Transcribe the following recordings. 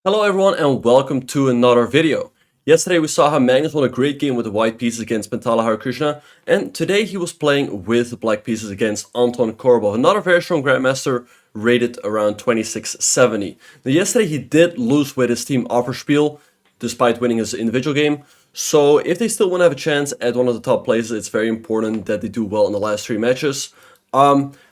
Hello everyone and welcome to another video. Yesterday we saw how Magnus won a great game with the white pieces against Pentala Harikrishna, and today he was playing with the black pieces against Anton Korobov, another very strong grandmaster rated around 2670. Now yesterday he did lose with his team Offerspil despite winning his individual game, so if they still want to have a chance at one of the top places, it's very important that they do well in the last three matches.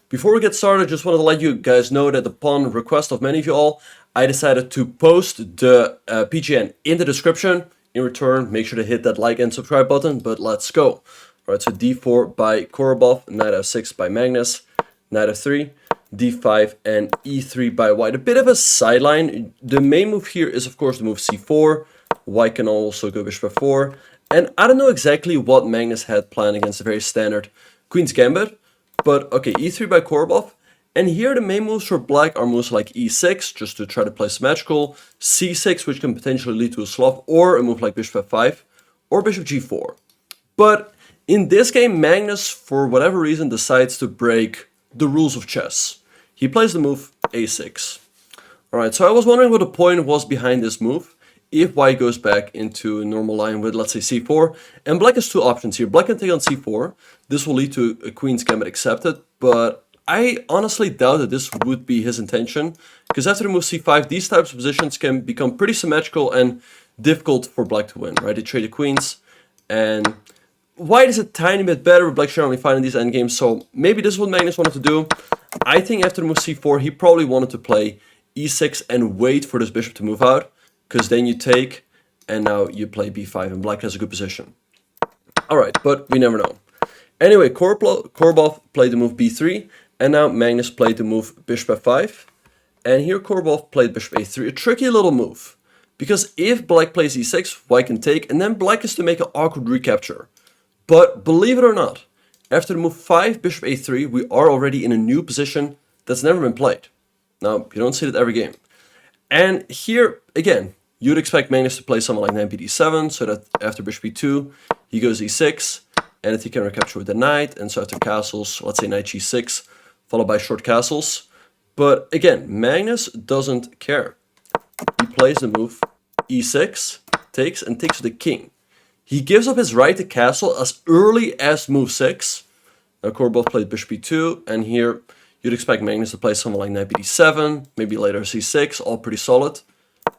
Before we get started, I just wanted to let you guys know that upon request of many of you all, I decided to post the PGN in the description. In return, make sure to hit that like and subscribe button, but let's go. Alright, so d4 by Korobov, knight f6 by Magnus, knight f3, d5 and e3 by white. A bit of a sideline. The main move here is of course the move c4. White can also go bishop f4. And I don't know exactly what Magnus had planned against a very standard Queen's Gambit. But okay, e3 by Korobov. And here the main moves for black are moves like e6, just to try to play symmetrical, c6, which can potentially lead to a slough, or a move like bishop f5, or bishop g4. But in this game, Magnus, for whatever reason, decides to break the rules of chess. He plays the move a6. Alright, so I was wondering what the point was behind this move. If white goes back into a normal line with, let's say, c4, and black has two options here. Black can take on c4. This will lead to a Queen's Gambit accepted, but I honestly doubt that this would be his intention, because after the move c5, these types of positions can become pretty symmetrical and difficult for black to win, right? They trade the queens, and white is a tiny bit better, but black should only find in these endgames, so maybe this is what Magnus wanted to do. I think after the move c4, he probably wanted to play e6 and wait for this bishop to move out, because then you take, and now you play b5, and black has a good position. Alright, but we never know. Anyway, Korobov played the move b3, and now Magnus played the move bishop f5. And here Korobov played bishop a3, a tricky little move. Because if black plays e6, white can take, and then black is to make an awkward recapture. But believe it or not, after the move 5 bishop a3, we are already in a new position that's never been played. Now, you don't see that every game. And here, again, you'd expect Magnus to play something like knight bd7, so that after bishop e2, he goes e6, and that he can recapture with the knight, and so after castles, let's say knight g6, followed by short castles. But again, Magnus doesn't care. He plays the move e6, takes, and takes with the king. He gives up his right to castle as early as move 6. Now Korobov played bishop e2, and here you'd expect Magnus to play something like knight bd7, maybe later c6, all pretty solid.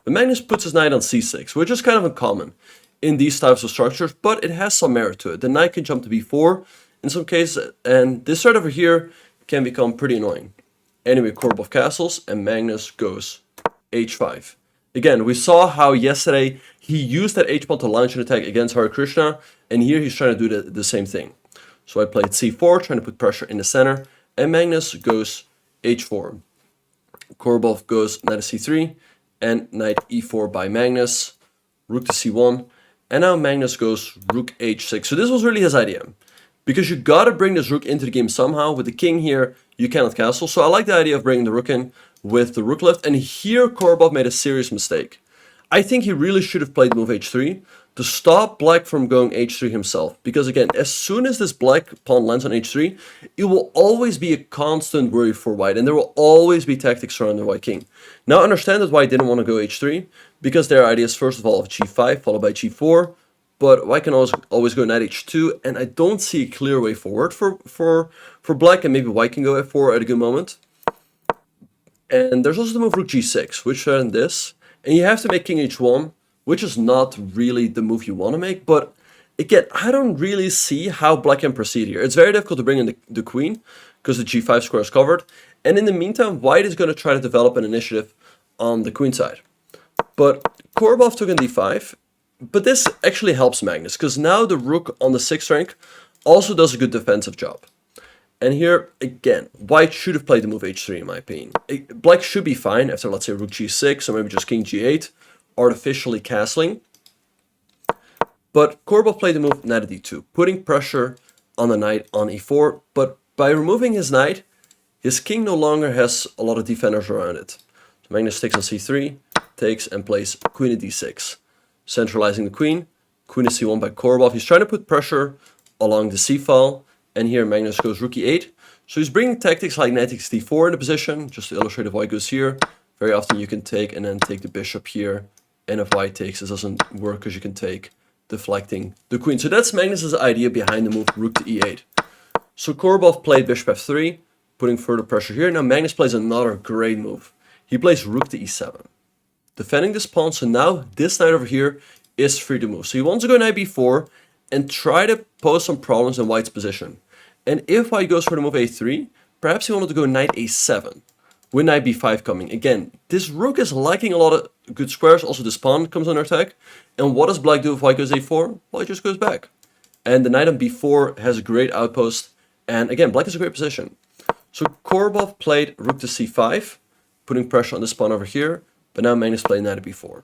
But Magnus puts his knight on c6, which is kind of uncommon in these types of structures, but it has some merit to it. The knight can jump to b4 in some cases, and this threat over here can become pretty annoying. Anyway, Korobov castles, and Magnus goes h5. Again, we saw how yesterday he used that h-pawn to launch an attack against Harikrishna, and here he's trying to do the same thing. So I played c4, trying to put pressure in the center, and Magnus goes h4. Korobov goes knight to c3, and knight e4 by Magnus, rook to c1, and now Magnus goes rook h6. So this was really his idea, because you gotta bring this rook into the game somehow. With the king here, you cannot castle. So I like the idea of bringing the rook in with the rook left. And here Korobov made a serious mistake. I think he really should have played move h3 to stop black from going h3 himself. Because again, as soon as this black pawn lands on h3, it will always be a constant worry for white. And there will always be tactics around the white king. Now understand that white didn't want to go h3, because their idea is first of all of g5 followed by g4. But white can always go knight h2, and I don't see a clear way forward for black, and maybe white can go f4 at a good moment. And there's also the move rook g6, which threatens this. And you have to make king h1, which is not really the move you want to make. But again, I don't really see how black can proceed here. It's very difficult to bring in the queen, because the g5 square is covered. And in the meantime, white is going to try to develop an initiative on the queen side. But Korobov took in d5. But this actually helps Magnus, because now the rook on the 6th rank also does a good defensive job. And here, again, white should have played the move h3 in my opinion. Black should be fine after, let's say, rook g6, or maybe just king g8, artificially castling. But Korobov played the move knight at d2, putting pressure on the knight on e4. But by removing his knight, his king no longer has a lot of defenders around it. So Magnus takes on c3, takes, and plays queen at d6. Centralizing the queen, queen to c1 by Korobov. He's trying to put pressure along the c-file, and here Magnus goes rook e8. So he's bringing tactics like knight takes d4 into position, just to illustrate if white goes here, very often you can take and then take the bishop here. And if white takes, this doesn't work because you can take, deflecting the queen. So that's Magnus's idea behind the move rook to e8. So Korobov played bishop f3, putting further pressure here. Now Magnus plays another great move. He plays rook to e7, defending this pawn. So now this knight over here is free to move. So he wants to go knight b4 and try to pose some problems in white's position. And if white goes for the move a3, perhaps he wanted to go knight a7 with knight b5 coming. Again, this rook is lacking a lot of good squares. Also, this pawn comes under attack. And what does black do if white goes a4? White just goes back. And the knight on b4 has a great outpost. And again, black is a great position. So Korobov played rook to c5, putting pressure on this pawn over here. But now Magnus played knight to b4.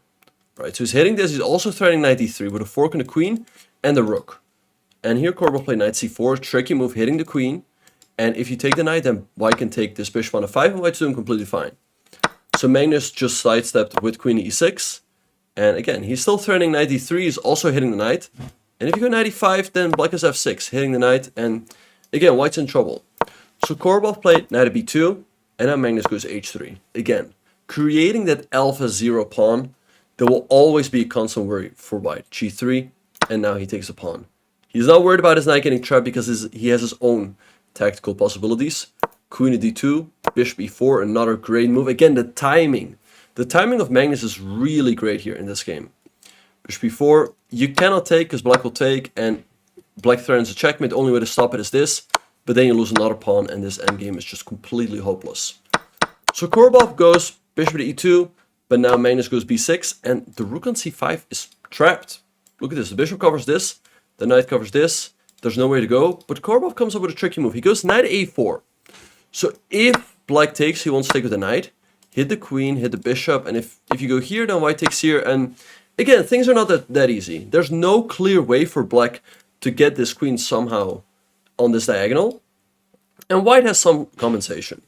Right, so he's hitting this. He's also threatening knight d3 with a fork on the queen and the rook. And here Korobov played knight c4, tricky move, hitting the queen. And if you take the knight, then white can take this bishop on a5, and white's doing completely fine. So Magnus just sidestepped with queen to e6. And again, he's still threatening knight d3, he's also hitting the knight. And if you go knight e5, then black is f6, hitting the knight. And again, white's in trouble. So Korobov played knight to b2, and now Magnus goes h3. Again, creating that alpha 0 pawn. There will always be a constant worry for white. g3, and now he takes a pawn. He's not worried about his knight getting trapped because he has his own tactical possibilities. Queen to d2, bishop e4, another great move. Again, the timing of Magnus is really great here in this game. Bishop e4, you cannot take because black will take, and black threatens a checkmate. Only way to stop it is this, but then you lose another pawn, and this endgame is just completely hopeless. So Korobov goes bishop to e2, but now Magnus goes b6, and the rook on c5 is trapped. Look at this, the bishop covers this, the knight covers this. There's nowhere to go, but Korobov comes up with a tricky move. He goes knight a4. So if black takes, he wants to take with the knight, hit the queen, hit the bishop, and if you go here, then white takes here. And again, things are not that easy. There's no clear way for black to get this queen somehow on this diagonal, and white has some compensation.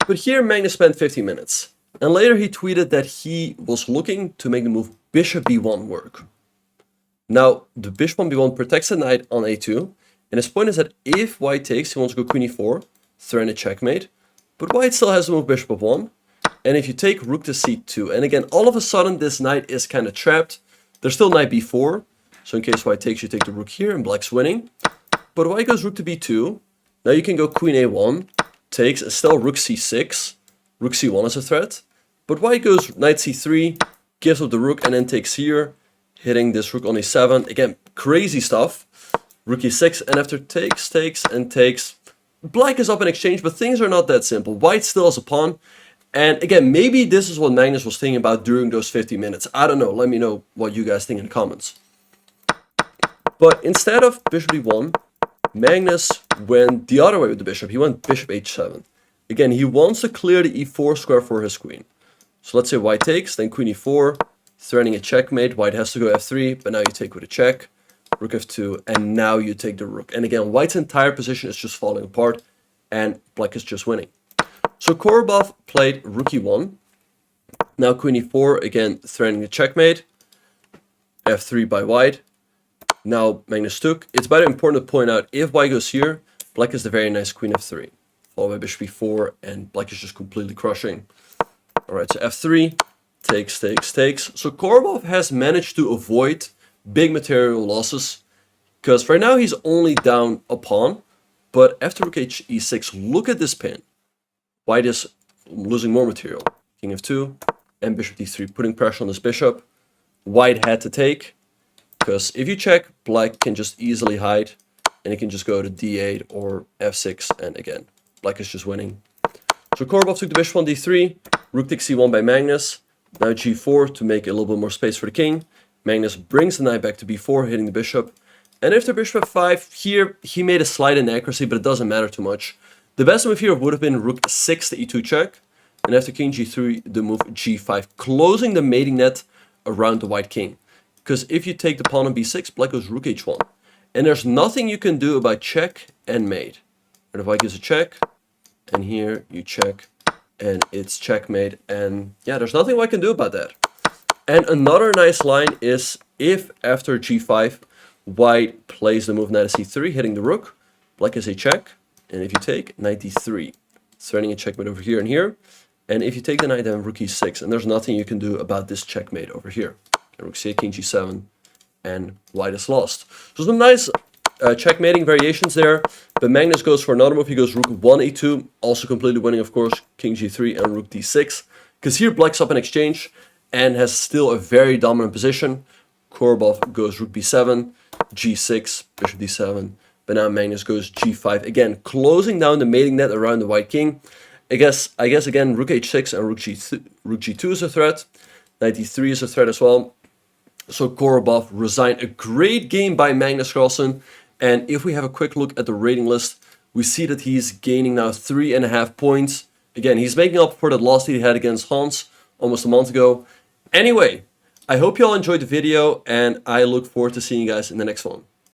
But here Magnus spent 15 minutes, and later he tweeted that he was looking to make the move bishop b1 work. Now, the bishop on b1 protects the knight on a2, and his point is that if white takes, he wants to go queen e4, threaten a checkmate, but white still has to move bishop f1, and if you take rook to c2, and again, all of a sudden this knight is kind of trapped. There's still knight b4, so in case white takes, you take the rook here, and black's winning. But white goes rook to b2, now you can go queen a1, takes, and still rook c6, rook c1 is a threat, but white goes knight c3, gives up the rook, and then takes here, hitting this rook on e7. Again, crazy stuff. Rook e6, and after takes, and takes, black is up in exchange, but things are not that simple. White still has a pawn. And again, maybe this is what Magnus was thinking about during those 50 minutes. I don't know. Let me know what you guys think in the comments. But instead of bishop e1, Magnus went the other way with the bishop. He went bishop h7. Again, he wants to clear the e4 square for his queen. So let's say white takes, then queen e4, threatening a checkmate. White has to go f3, but now you take with a check. Rook f2, and now you take the rook. And again, white's entire position is just falling apart, and black is just winning. So Korobov played rook e1. Now queen e4, again threatening a checkmate. f3 by white. Now Magnus took. It's very important to point out, if white goes here, black is the very nice queen f3. Followed by bishop e4, and black is just completely crushing. Alright, so f3, takes. So Korobov has managed to avoid big material losses, because right now he's only down a pawn, but after rook e6, look at this pin. White is losing more material. King f2 and bishop d3, putting pressure on this bishop. White had to take, because if you check, black can just easily hide, and he can just go to d8 or f6, and again, black is just winning. So Korobov took the bishop on d3, rook takes c1 by Magnus, now g4 to make a little bit more space for the king. Magnus brings the knight back to b4, hitting the bishop. And after bishop f5, here he made a slight inaccuracy, but it doesn't matter too much. The best move here would have been rook 6 to e2 check. And after king g3, the move g5, closing the mating net around the white king. Because if you take the pawn on b6, black goes rook h1. And there's nothing you can do about check and mate. And if white gives a check, and here you check, and it's checkmate. And yeah, there's nothing white can do about that. And another nice line is, if after g5, white plays the move knight to c3, hitting the rook, black is a check. And if you take, knight d3, threatening a checkmate over here and here. And if you take the knight, then rook e6, and there's nothing you can do about this checkmate over here. And rook c8, king g7, and white is lost. So some nice checkmating variations there, but Magnus goes for another move. He goes rook 1 e2, also completely winning, of course, king g3 and rook d6, because here black's up in exchange and has still a very dominant position. Korobov goes rook b7, g6, bishop d7, but now Magnus goes g5, again closing down the mating net around the white king. I guess again rook h6 and rook g2 is a threat, knight d3 is a threat as well. So Korobov resigned. A great game by Magnus Carlsen. And if we have a quick look at the rating list, we see that he's gaining now 3.5 points. Again, he's making up for that loss that he had against Hans almost a month ago. Anyway, I hope you all enjoyed the video, and I look forward to seeing you guys in the next one.